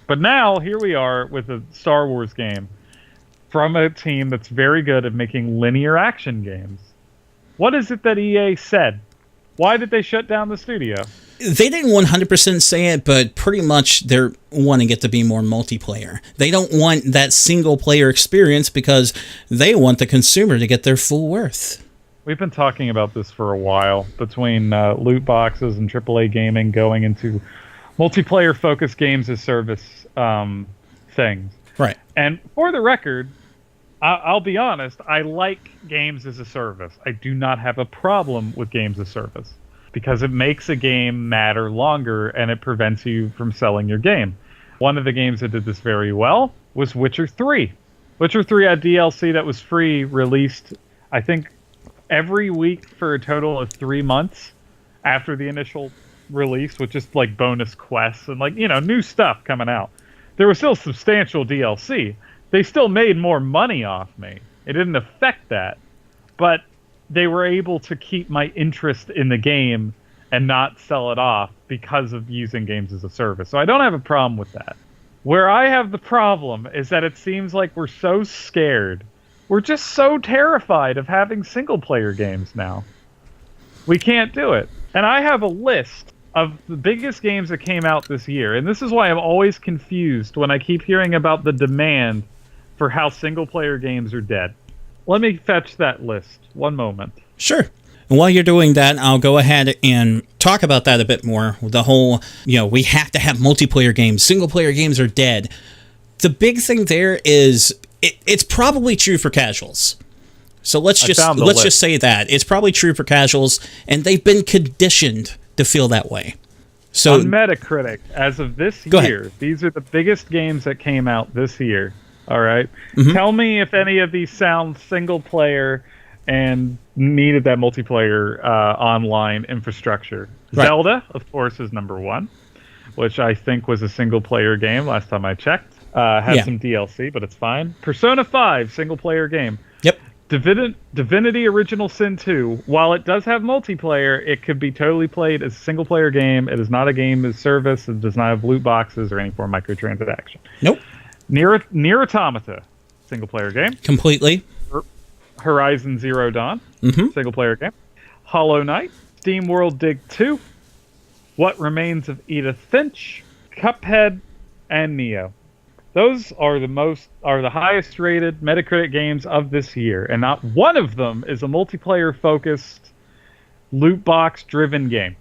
But now, here we are with a Star Wars game from a team that's very good at making linear action games. What is it that EA said? Why did they shut down the studio? They didn't 100% say it, but pretty much they're wanting it to be more multiplayer. They don't want that single-player experience because they want the consumer to get their full worth. We've been talking about this for a while, between loot boxes and AAA gaming going into multiplayer-focused games as service things. Right. And for the record, I'll be honest, I like games as a service. I do not have a problem with games as service because it makes a game matter longer and it prevents you from selling your game. One of the games that did this very well was Witcher 3. Witcher 3 had DLC that was free, released, I think, every week for a total of 3 months after the initial release, with just like bonus quests and new stuff coming out. There was still substantial DLC. They still made more money off me. It didn't affect that, but they were able to keep my interest in the game and not sell it off because of using games as a service. So I don't have a problem with that. Where I have the problem is that it seems like we're so scared. We're just so terrified of having single-player games now. We can't do it. And I have a list of the biggest games that came out this year. And this is why I'm always confused when I keep hearing about the demand for how single-player games are dead. Let me fetch that list. One moment. Sure. And while you're doing that, I'll go ahead and talk about that a bit more. The whole, we have to have multiplayer games. Single-player games are dead. The big thing there is it's probably true for casuals. So let's just say that. It's probably true for casuals, and they've been conditioned to feel that way. So on Metacritic, as of this year, these are the biggest games that came out this year. All right. Mm-hmm. Tell me if any of these sound single player and needed that multiplayer online infrastructure. Right. Zelda, of course, is number one, which I think was a single player game last time I checked. Had some DLC, but it's fine. Persona 5, single player game. Yep. Divinity Original Sin 2, while it does have multiplayer, it could be totally played as a single player game. It is not a game as service. It does not have loot boxes or any form of microtransaction. Nope. Nier Automata, single player game. Completely. Horizon Zero Dawn, single player game. Hollow Knight, Steam World Dig 2, What Remains of Edith Finch, Cuphead, and Neo. Those are the highest rated Metacritic games of this year, and not one of them is a multiplayer focused loot box driven game.